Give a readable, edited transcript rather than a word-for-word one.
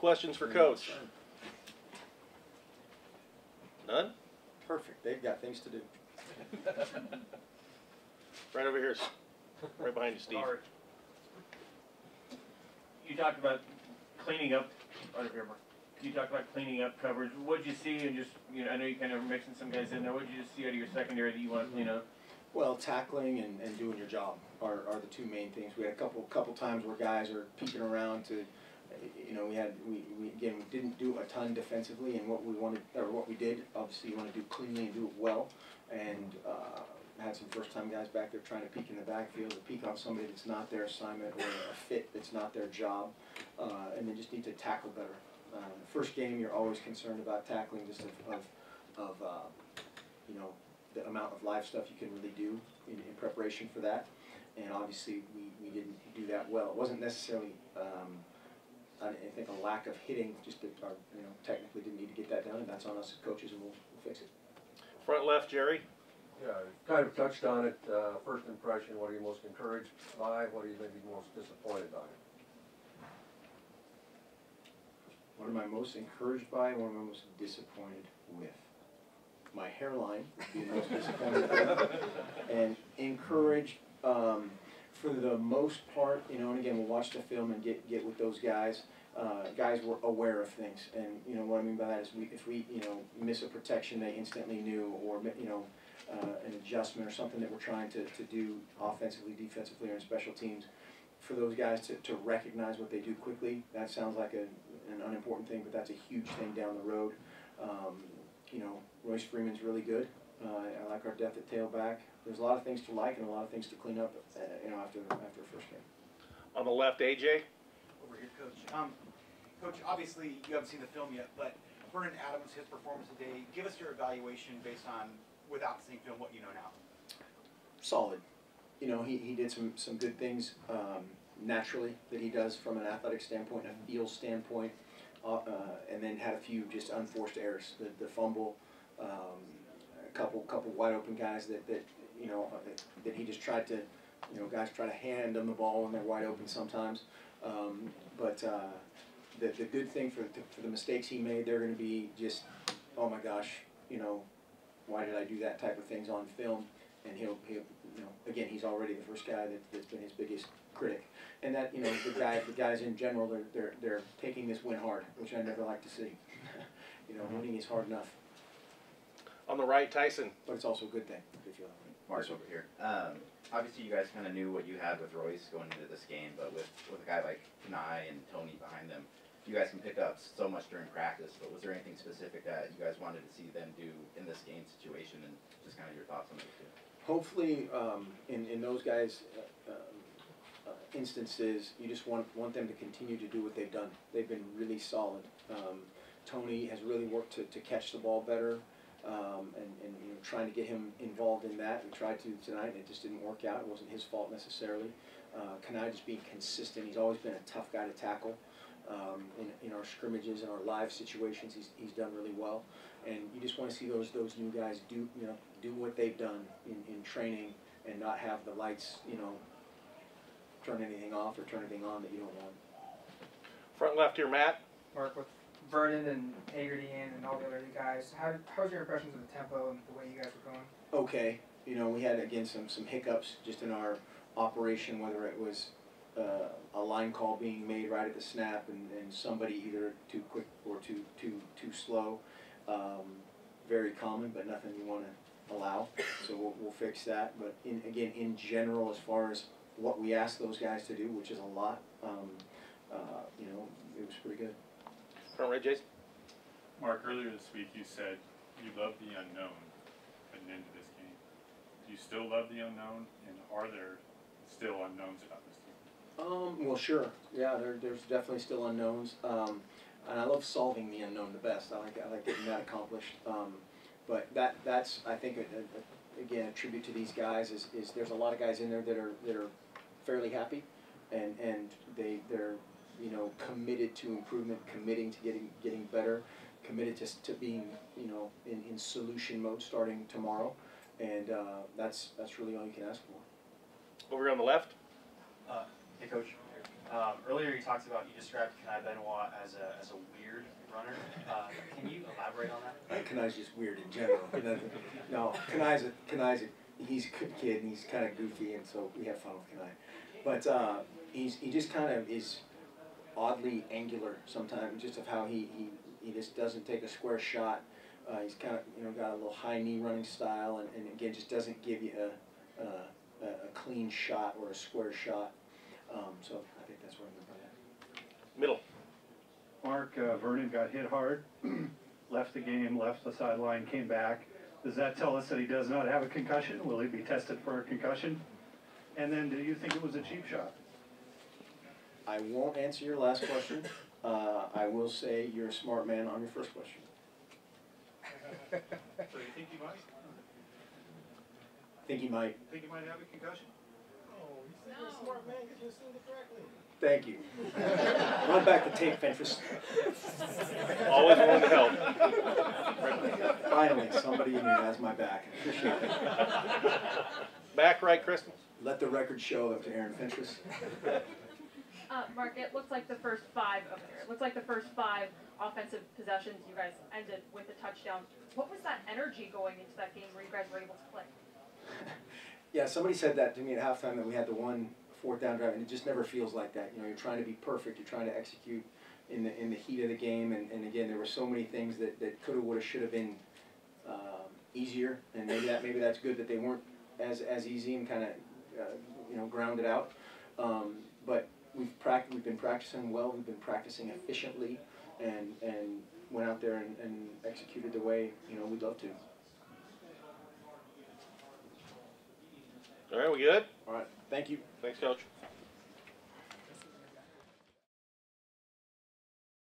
questions for Coach? None? Perfect. They've got things to do. Right over here, right behind you, Steve. You talked about cleaning up. You talked about cleaning up coverage. What did you see? And just, you know, I know you kind of mixing some guys in there. What did you just see out of your secondary that you want, you know? Well, tackling and doing your job are the two main things. We had a couple times where guys are peeking around to, you know, we didn't do a ton defensively, and what we did, obviously you want to do cleanly and do it well, and had some first-time guys back there trying to peek in the backfield, or peek on somebody that's not their assignment, or a fit that's not their job, and they just need to tackle better. First game, you're always concerned about tackling, just of you know, the amount of live stuff you can really do in preparation for that, and obviously we didn't do that well. It wasn't necessarily I think a lack of hitting, just that our, you know, technically didn't need to get that done, and that's on us as coaches, and we'll fix it. Front left, Jerry. Yeah, kind of touched on it. First impression, what are you most encouraged by? What are you maybe most disappointed by? What am I most encouraged by, and what am I most disappointed with? My hairline would be the most disappointed with. And encouraged, for the most part, you know, and again, we'll watch the film and get with those guys. Guys were aware of things, and you know what I mean by that is if we you know miss a protection, they instantly knew, or you know an adjustment or something that we're trying to do offensively, defensively, or in special teams. For those guys to recognize what they do quickly, that sounds like an unimportant thing, but that's a huge thing down the road. You know, Royce Freeman's really good. I like our depth at tailback. There's a lot of things to like and a lot of things to clean up, you know, after a first game. On the left, AJ. Over here, Coach. Coach, obviously you haven't seen the film yet, but Vernon Adams, his performance today, give us your evaluation based on, without seeing film, what you know now. Solid. You know, he did some good things naturally that he does from an athletic standpoint, a feel standpoint, and then had a few just unforced errors. The fumble, a couple wide open guys that you know that he just tried to, you know, guys try to hand them the ball when they're wide open sometimes. But the good thing for the mistakes he made, they're going to be just, oh my gosh, you know, why did I do that type of things on film? And he'll you know, again, he's already the first guy that's been his biggest critic. And that, you know, the guys in general, they're taking this win hard, which I never like to see. You know, winning is hard enough. On the right, Tyson. But it's also a good thing if you feel that way. Mark over here. Obviously, you guys kind of knew what you had with Royce going into this game, but with a guy like Kanai and Tony behind them, you guys can pick up so much during practice. But was there anything specific that you guys wanted to see them do in this game situation, and just kind of your thoughts on those two? Hopefully, in those guys' instances, you just want them to continue to do what they've done. They've been really solid. Tony has really worked to catch the ball better, and you know, trying to get him involved in that. We tried to tonight, and it just didn't work out. It wasn't his fault necessarily. Kanai just being consistent. He's always been a tough guy to tackle. In our scrimmages and our live situations, he's done really well, and you just want to see those new guys do what they've done in training, and not have the lights, you know, turn anything off or turn anything on that you don't want. Front left here, Matt. Mark, with Vernon and Hagerty and all the other guys, how's your impressions of the tempo and the way you guys were going? Okay, you know, we had again some hiccups just in our operation, whether it was a line call being made right at the snap, and somebody either too quick or too slow. Very common, but nothing you want to allow. So we'll fix that. But again, in general, as far as what we asked those guys to do, which is a lot, you know, it was pretty good. Front right, Jason. Mark, earlier this week you said you love the unknown heading into this game. Do you still love the unknown, and are there still unknowns about this team? Well, sure. Yeah, there's definitely still unknowns, and I love solving the unknown the best. I like getting that accomplished. But that's I think again a tribute to these guys is there's a lot of guys in there that are fairly happy, and they're you know committed to improvement, committing to getting better, committed to being you know in solution mode starting tomorrow, and that's really all you can ask for. Over on the left. Hey, Coach. Earlier you talked about, you described Kanai Benoit as a weird runner. Can you elaborate on that? Kanai's just weird in general. No, Kanai's he's a good kid and he's kind of goofy, and so we have fun with Kanai. But he just kind of is oddly angular sometimes, just of how he just doesn't take a square shot. He's kind of got a little high knee running style, and again just doesn't give you a clean shot or a square shot. So I think that's what I meant by that. Middle. Mark, Vernon got hit hard, left the game, left the sideline, came back. Does that tell us that he does not have a concussion? Will he be tested for a concussion? And then do you think it was a cheap shot? I won't answer your last question. I will say you're a smart man on your first question. So you think he might? Think he might. Think he might have a concussion? Oh, you're a smart man because you assumed it correctly. Thank you. Run back the tape, Fentress. Always willing to help. Finally, somebody in here has my back. I appreciate it. Back right, Kristen. Let the record show that to Aaron Fentress. Mark, it looks like the first five offensive possessions you guys ended with a touchdown. What was that energy going into that game where you guys were able to play? Yeah, somebody said that to me at halftime, that we had the 1 4th down drive, and it just never feels like that. You're trying to be perfect. You're trying to execute in the heat of the game, and again, there were so many things that could have, would have, should have been easier, and maybe that's good that they weren't as easy and kind of grounded out. But we've been practicing well. We've been practicing efficiently, and went out there and executed the way we'd love to. All right, we good? All right, thank you. Thanks, Coach.